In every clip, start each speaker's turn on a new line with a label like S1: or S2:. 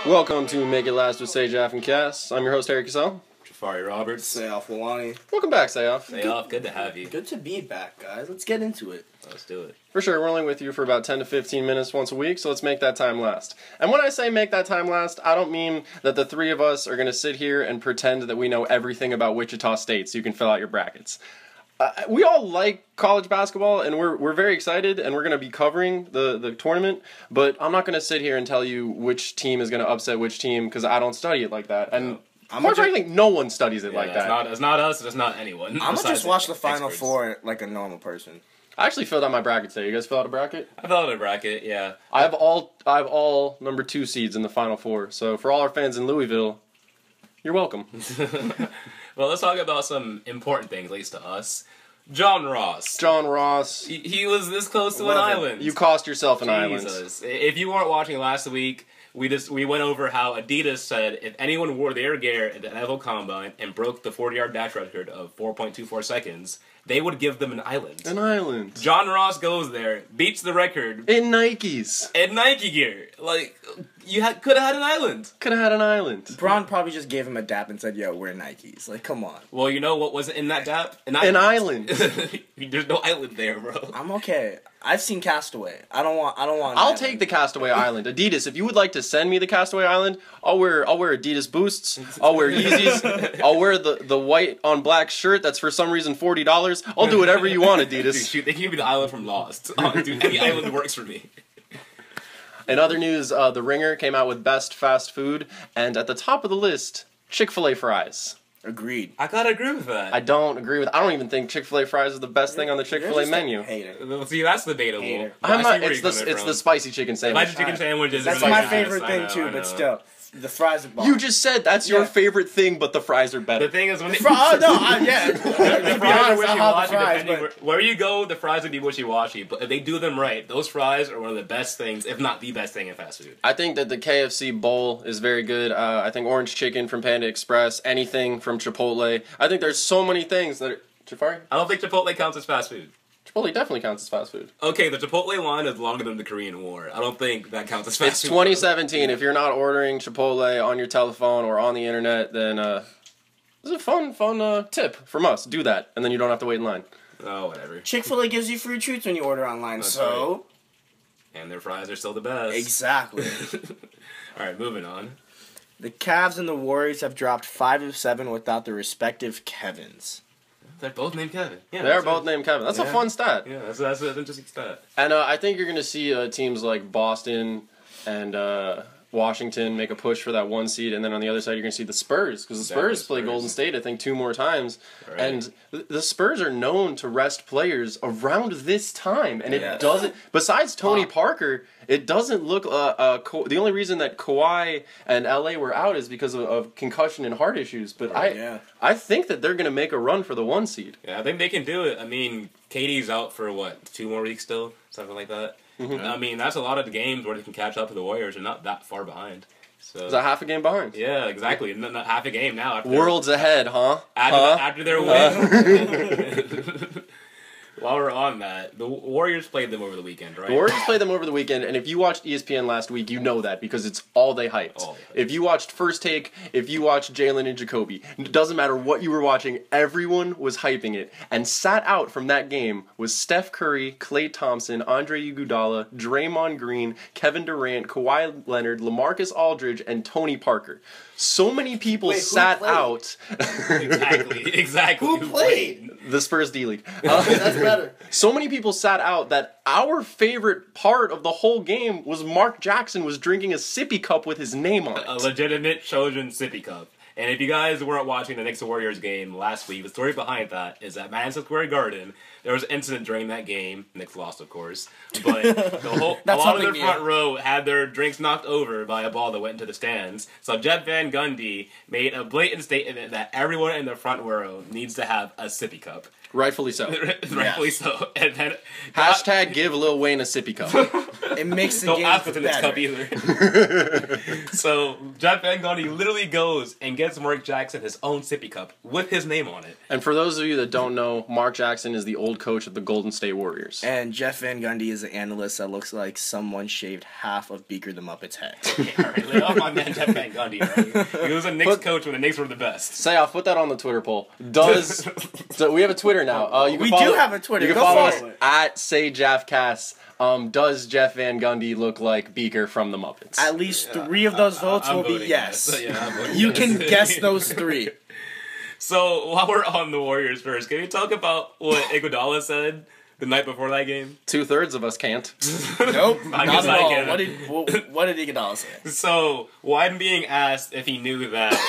S1: Welcome to Make It Last with Say Jaf and Kas. I'm your host, Harry Cassell.
S2: Jafari Roberts.
S3: Say Jaf and Kas.
S1: Welcome back, Say Jaf.
S2: Say Jaf, good to have you.
S3: Good to be back, guys. Let's get into it.
S2: Let's do it.
S1: For sure, we're only with you for about 10 to 15 minutes once a week, so let's make that time last. And when I say make that time last, I don't mean that the three of us are going to sit here and pretend that we know everything about Wichita State so you can fill out your brackets. We all like college basketball, and we're very excited, and we're going to be covering the tournament, but I'm not going to sit here and tell you which team is going to upset which team, because I don't study it like that. And quite frankly, no one studies it like that.
S2: It's not us, it's not anyone.
S3: I'm going to just watch the Final Four like a normal person.
S1: I actually filled out my bracket today. You guys fill out a bracket?
S2: I filled out a bracket, yeah.
S1: I have all number 2 seeds in the Final Four, so for all our fans in Louisville, you're welcome.
S2: Well, let's talk about some important things, at least to us. John Ross.
S1: He
S2: was this close to an island.
S1: You cost yourself an island.
S2: If you weren't watching last week, we went over how Adidas said if anyone wore their gear at the NFL Combine and broke the 40-yard dash record of 4.24 seconds, they would give them an island.
S1: An island.
S2: John Ross goes there, beats the record.
S1: In Nikes.
S2: In Nike gear. Like, you could have had an island.
S1: Could have had an island.
S3: Braun probably just gave him a dap and said, yo, we're Nikes. Like, come on.
S2: Well, you know what was in that dap?
S1: An island.
S2: There's no island there, bro.
S3: I'm okay. I've seen Castaway. I don't want
S1: I'll take the Castaway Island. Adidas, if you would like to send me the Castaway Island, I'll wear Adidas boosts. I'll wear Yeezys. I'll wear the white on black shirt that's for some reason $40. I'll do whatever you want, Adidas.
S2: Dude, shoot, they can give me the island from Lost. Dude, any island works for me.
S1: In other news, The Ringer came out with best fast food, and at the top of the list, Chick-fil-A fries.
S3: Agreed.
S2: I gotta agree with that.
S1: I don't even think Chick-fil-A fries is the best thing on the Chick-fil-A menu.
S2: See, that's debatable.
S1: It's the spicy chicken sandwich.
S2: Spicy chicken sandwich is
S3: That's
S2: really
S3: my
S2: nice.
S3: favorite thing too, but still. The fries are bomb.
S1: You just said that's your favorite thing, but the fries are better.
S2: The thing is, when
S3: the fries are
S2: wishy-washy. Where you go, the fries would be wishy-washy. But if they do them right, those fries are one of the best things, if not the best thing in fast food.
S1: I think that the KFC bowl is very good. I think orange chicken from Panda Express, anything from Chipotle. I think there's so many things that are... Jafari?
S2: I don't think Chipotle counts as fast food.
S1: Chipotle definitely counts as fast food.
S2: Okay, the Chipotle line is longer than the Korean War. I don't think that counts as fast food.
S1: It's 2017. If you're not ordering Chipotle on your telephone or on the internet, then this is a fun tip from us. Do that, and then you don't have to wait in line.
S2: Oh, whatever.
S3: Chick-fil-A gives you free treats when you order online,
S2: That's
S3: so...
S2: Right. And their fries are still the best.
S3: Exactly.
S2: Alright, moving on.
S3: The Cavs and the Warriors have dropped 5 of 7 without their respective Kevins.
S2: They're both named Kevin. Yeah,
S1: they're both named Kevin. That's a fun stat.
S2: Yeah, that's an interesting stat.
S1: And I think you're going to see teams like Boston and Washington make a push for that 1 seed, and then on the other side you're going to see the Spurs, because the Spurs play Golden State, I think, 2 more times. Right. And the Spurs are known to rest players around this time, and it doesn't, besides Tony Parker, it doesn't look, the only reason that Kawhi and LA were out is because of concussion and heart issues, but I think that they're going to make a run for the 1 seed.
S2: Yeah, I think they can do it. I mean, KD's out for, 2 more weeks still? Something like that. Mm-hmm. I mean, that's a lot of the games where they can catch up to the Warriors. They're not that far behind. So.
S1: Is that half a game behind?
S2: Yeah, exactly. Not half a game now.
S1: Worlds ahead, huh?
S2: After their win. While we're on that, the Warriors played them over the weekend, right?
S1: The Warriors played them over the weekend, and if you watched ESPN last week, you know that, because it's all they hyped. If you watched First Take, if you watched Jalen and Jacoby, it doesn't matter what you were watching, everyone was hyping it. And sat out from that game was Steph Curry, Klay Thompson, Andre Iguodala, Draymond Green, Kevin Durant, Kawhi Leonard, LaMarcus Aldridge, and Tony Parker. So many people sat out.
S2: Exactly.
S3: Who played?
S1: The Spurs D-League.
S3: That's better.
S1: So many people sat out that our favorite part of the whole game was Mark Jackson was drinking a sippy cup with his name on it.
S2: A legitimate Trojan sippy cup. And if you guys weren't watching the Knicks-Warriors game last week, the story behind that is at Madison Square Garden, there was an incident during that game. Knicks lost, of course. But a lot of their front row had their drinks knocked over by a ball that went into the stands. So Jeff Van Gundy made a blatant statement that everyone in the front row needs to have a sippy cup.
S1: Rightfully so.
S2: Rightfully so. And then
S1: hashtag give Lil Wayne a sippy cup.
S3: It makes the
S2: Don't
S3: game
S2: ask what's in this cup
S3: better.
S2: either. So Jeff Van Gundy literally goes and gets Mark Jackson his own sippy cup with his name on it.
S1: And for those of you that don't know, Mark Jackson is the old coach of the Golden State Warriors.
S3: And Jeff Van Gundy is an analyst that looks like someone shaved half of Beaker the Muppet's head.
S2: Yeah, right. Lay off my man Jeff Van Gundy. Right? He was a Knicks coach when the Knicks were the best.
S1: Say off, put that on the Twitter poll. So we have a Twitter now. You can
S3: We
S1: follow,
S3: do have a Twitter.
S1: You can
S3: Go
S1: follow
S3: follow
S1: us
S3: it.
S1: at Say Jaf Kas. Does Jeff Van Gundy look like Beaker from the Muppets?
S3: At least 3 of those votes
S2: I'm
S3: will be
S2: voting
S3: yes.
S2: Yeah, I'm voting
S3: You
S2: yes.
S3: can guess those 3.
S2: So while we're on the Warriors first, can we talk about what Iguodala said the night before that game?
S1: 2/3 of us can't.
S3: Nope,
S2: I
S3: not
S2: guess
S3: at
S2: I
S3: all.
S2: can.
S3: What did Iguodala say?
S2: So when being asked if he knew that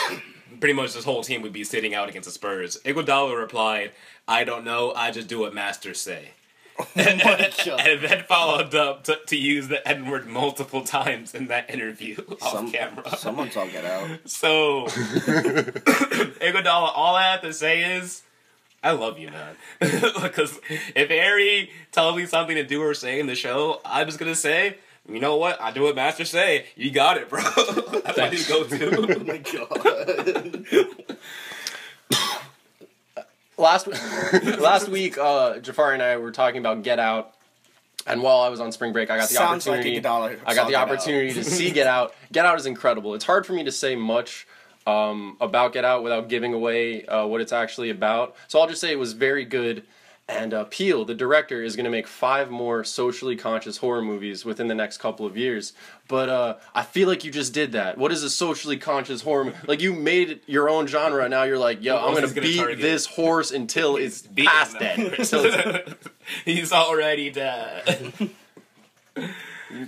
S2: pretty much this whole team would be sitting out against the Spurs, Iguodala replied, "I don't know. I just do what masters say." And then followed up to use the N word multiple times in that interview off camera.
S3: Someone talk it out.
S2: So, Iguodala, all I have to say is, I love you, man. Because if Harry tells me something to do or say in the show, I'm just gonna say, you know what? I do what masters say. You got it, bro. That's what you go to.
S3: Oh my god.
S1: Last week, Jafari and I were talking about Get Out, and while I was on spring break, I got the
S3: Sounds like
S1: opportunity.
S3: Iguodala
S1: I got the opportunity to see Get Out. Get Out is incredible. It's hard for me to say much about Get Out without giving away what it's actually about. So I'll just say it was very good. And Peele, the director, is going to make 5 more socially conscious horror movies within the next couple of years. But I feel like you just did that. What is a socially conscious horror movie? Like, you made your own genre, and now you're like, yo, I'm going to beat this horse until it's past dead.
S2: He's already dead.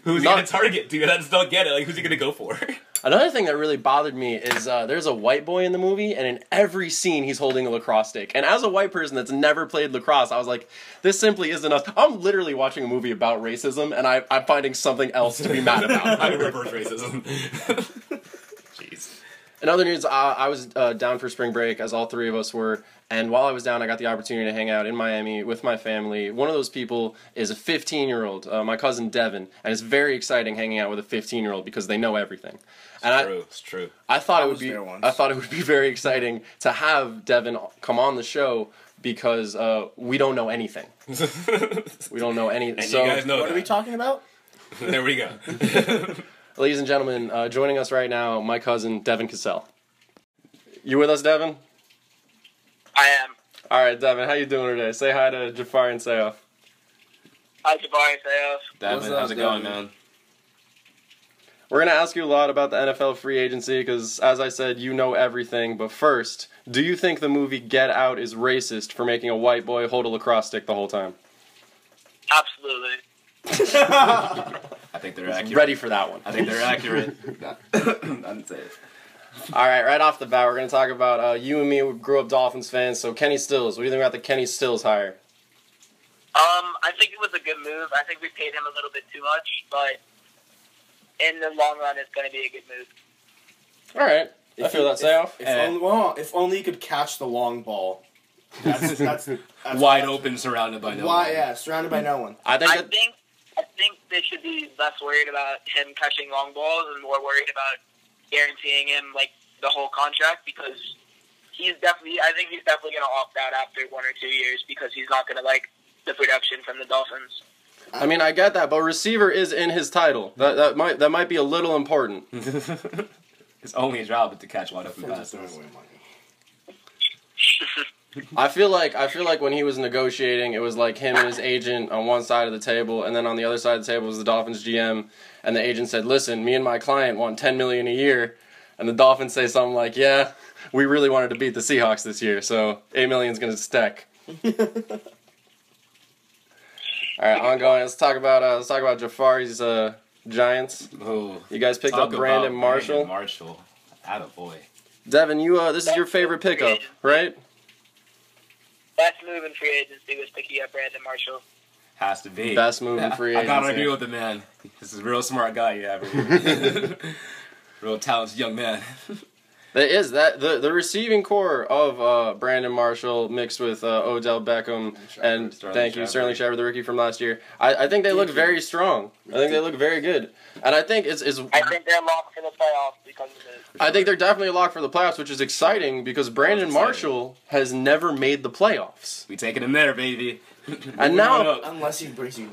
S2: Who's he going to target, dude? I just don't get it. Like, who's he going to go for?
S1: Another thing that really bothered me is there's a white boy in the movie, and in every scene he's holding a lacrosse stick. And as a white person that's never played lacrosse, I was like, this simply isn't enough. I'm literally watching a movie about racism, and I'm finding something else to be mad about.
S2: I reverse racism. Jeez.
S1: In other news, I was down for spring break, as all 3 of us were. And while I was down, I got the opportunity to hang out in Miami with my family. One of those people is a 15-year-old, my cousin Devin, and it's very exciting hanging out with a 15-year-old because they know everything.
S2: It's true.
S1: I thought it would be very exciting to have Devin come on the show because we don't know anything. We don't know anything.
S2: And
S1: so,
S2: you guys know
S3: What are we talking about?
S2: There we go.
S1: ladies and gentlemen, joining us right now, my cousin Devin Cassell. You with us, Devin?
S4: I am.
S1: All right, Devin, how you doing today? Say hi to Jafari and Sayoff.
S4: Hi, Jabari and Sayoff.
S2: Devin, how's it going, man?
S1: We're going to ask you a lot about the NFL free agency because, as I said, you know everything. But first, do you think the movie Get Out is racist for making a white boy hold a lacrosse stick the whole time?
S4: Absolutely.
S2: I think they're accurate.
S1: Ready for that one.
S2: I think they're accurate. I'd say.
S1: All right off the bat, we're going to talk about you and me. We grew up Dolphins fans, so Kenny Stills. What do you think about the Kenny Stills hire?
S4: I think it was a good move. I think we paid him a little bit too much, but in the long run, it's going to be a good move.
S1: All right. I feel that, Sayoff.
S3: If only you could catch the long ball. That's
S2: Wide open, surrounded by no one.
S3: Yeah, surrounded by no one.
S1: I
S4: I think they should be less worried about him catching long balls and more worried about guaranteeing him like the whole contract because I think he's definitely going to opt out after 1 or 2 years because he's not going to like the production from the Dolphins.
S1: I mean, I get that, but receiver is in his title. That might be a little important.
S2: His only job is to catch wide open passes.
S1: I feel like when he was negotiating, it was like him and his agent on one side of the table, and then on the other side of the table was the Dolphins GM, and the agent said, "Listen, me and my client want $10 million a year," and the Dolphins say something like, "Yeah, we really wanted to beat the Seahawks this year, so $8 million's gonna stick." All right, ongoing. Let's talk about Jafari's Giants.
S2: Oh,
S1: You guys picked up Brandon Marshall.
S2: Brandon Marshall, attaboy.
S1: Devin, this is your favorite pickup, right?
S4: Best move in free agency was picking up Brandon Marshall.
S2: Has to be.
S1: Best move in free
S2: I
S1: agency.
S2: gotta agree with the man. This is a real smart guy you have here. Real talented young man.
S1: That is that the receiving core of Brandon Marshall mixed with Odell Beckham and Sterling Shepard, the rookie from last year. I think they look very strong. I think they look very good, and I think it's.
S4: I think they're locked for the playoffs because of it.
S1: I think they're definitely locked for the playoffs, which is exciting because Brandon Marshall has never made the playoffs.
S2: We take it in there, baby.
S1: And now,
S3: unless he brings you,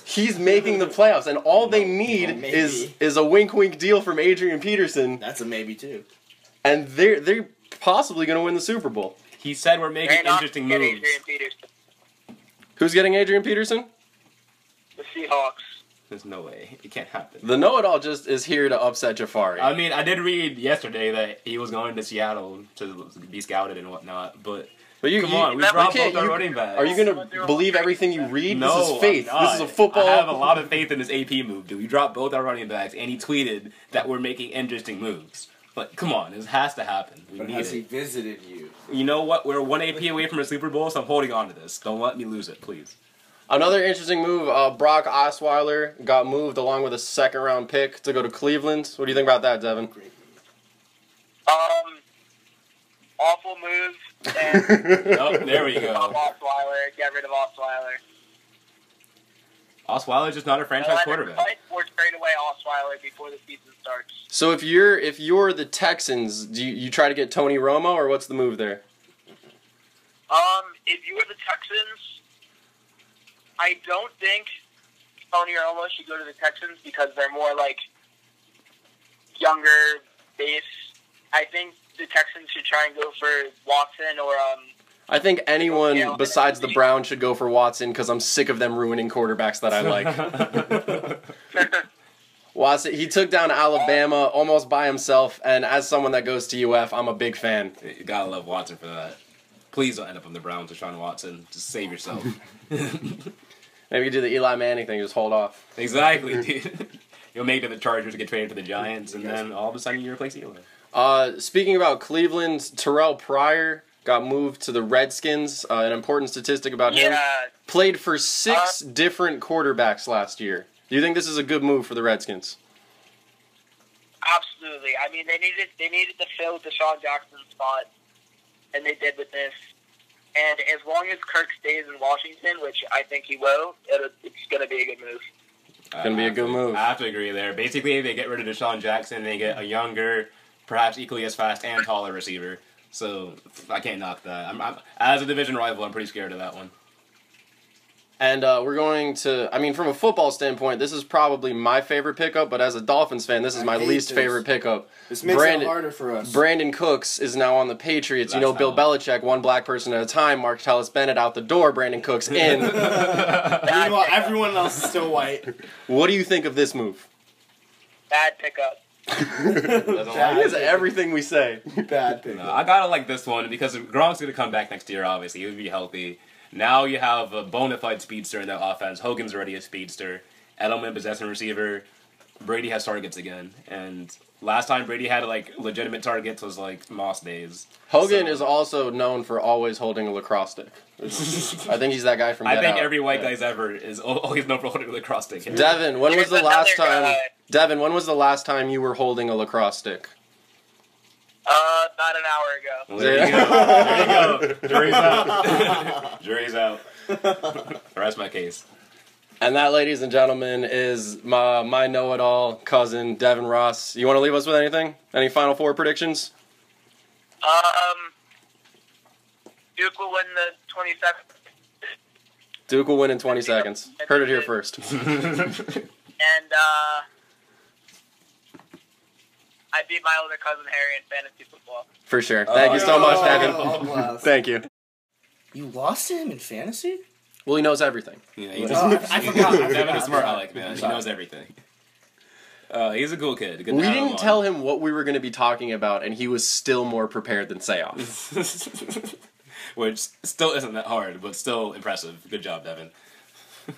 S1: he's making the playoffs, and all they need is a wink deal from Adrian Peterson.
S3: That's a maybe too.
S1: And they're possibly going to win the Super Bowl.
S2: He said we're making interesting moves.
S1: Who's getting Adrian Peterson?
S4: The Seahawks.
S2: There's no way. It can't happen.
S1: The know-it-all just is here to upset Jafari.
S2: I mean, I did read yesterday that he was going to Seattle to be scouted and whatnot, but come on, we dropped both our running backs.
S1: Are you going to believe everything you read?
S2: No,
S1: this is faith. This is a football.
S2: I have a lot of faith in this AP move, dude. We dropped both our running backs, and he tweeted that we're making interesting moves. But come on, this has to happen. We need
S3: has
S2: it.
S3: he visited you?
S2: You know what? We're one AP away from a Super Bowl, so I'm holding on to this. Don't let me lose it, please.
S1: Another interesting move, Brock Osweiler got moved along with a second-round pick to go to Cleveland. What do you think about that, Devin?
S4: Awful move. And
S2: Oh, there we go.
S4: Osweiler, get rid of Osweiler.
S2: Osweiler's just not a franchise quarterback.
S4: Or trade away Osweiler before the season starts.
S1: So if you're the Texans, do you try to get Tony Romo, or what's the move there?
S4: If you were the Texans, I don't think Tony Romo should go to the Texans because they're more like younger base. I think the Texans should try and go for Watson or
S1: I think anyone besides the Browns should go for Watson because I'm sick of them ruining quarterbacks that I like. Watson, he took down Alabama almost by himself, and as someone that goes to UF, I'm a big fan.
S2: You gotta love Watson for that. Please don't end up on the Browns with Deshaun Watson. Just save yourself.
S1: Maybe you do the Eli Manning thing, just hold off.
S2: Exactly, dude. You'll make it to the Chargers, get traded to the Giants, and then all of a sudden you replace Eli.
S1: Speaking about Cleveland, Terrell Pryor got moved to the Redskins. An important statistic about him. Played for 6 different quarterbacks last year. Do you think this is a good move for the Redskins?
S4: Absolutely. I mean, they needed to fill Deshaun Jackson's spot, and they did with this. And as long as Kirk stays in Washington, which I think he will, it's going to be a good move.
S1: It's going to be a good move.
S2: I have to agree there. Basically, they get rid of Deshaun Jackson, they get a younger, perhaps equally as fast and taller receiver. So I can't knock that. I'm as a division rival, I'm pretty scared of that one.
S1: And we're going to, I mean, from a football standpoint, this is probably my favorite pickup, but as a Dolphins fan, this is my least favorite pickup.
S3: This makes it harder for us.
S1: Brandon Cooks is now on the Patriots. You know, Bill Belichick, one black person at a time. Mark Tellis Bennett out the door. Brandon Cooks in.
S3: Meanwhile, everyone else is still white.
S1: What do you think of this move?
S4: Bad pickup.
S1: That is everything we say.
S3: Bad pickup.
S2: No, I gotta like this one because Gronk's gonna come back next year, obviously. He'll be healthy. Now you have a bona fide speedster in that offense. Hogan's already a speedster. Edelman possessing receiver. Brady has targets again. And last time Brady had like legitimate targets was like Moss days.
S1: Hogan is also known for always holding a lacrosse stick. I think he's that guy from Get
S2: I think
S1: Out.
S2: every white guy's ever is always known for holding a lacrosse stick.
S1: Devin, when was the last time? Devin, when was the last time you were holding a lacrosse stick?
S4: About an hour ago.
S2: Well, there you go. There you go. Jury's out. Jury's out. Rest my case.
S1: And that, ladies and gentlemen, is my know-it-all cousin, Devin Ross. You want to leave us with anything? Any Final Four predictions?
S4: Duke will win the 27th.
S1: Duke will win in 20 seconds. Heard it here first.
S4: And I beat my older cousin Harry in fantasy football.
S1: For sure. Thank you so much, Devin. Thank you.
S3: You lost to him in fantasy?
S1: Well, he knows everything.
S2: Yeah,
S3: I forgot.
S2: Devin is smart Alec, man. He knows everything. He's a cool kid.
S1: We didn't tell him what we were going to be talking about, and he was still more prepared than Say Jaf.
S2: Which still isn't that hard, but still impressive. Good job, Devin.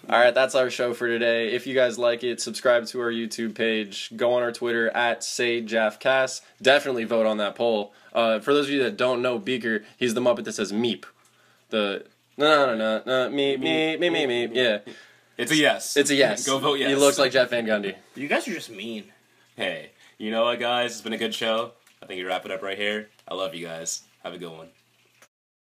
S1: Alright, that's our show for today. If you guys like it, subscribe to our YouTube page. Go on our Twitter at Say Jaf and Kas. Definitely vote on that poll. For those of you that don't know Beaker, he's the Muppet that says meep. The meep, yeah.
S2: It's a yes.
S1: It's a yes.
S2: Go vote yes.
S1: He looks like Jeff Van Gundy.
S3: You guys are just mean.
S2: Hey, you know what, guys? It's been a good show. I think you wrap it up right here. I love you guys. Have a good one.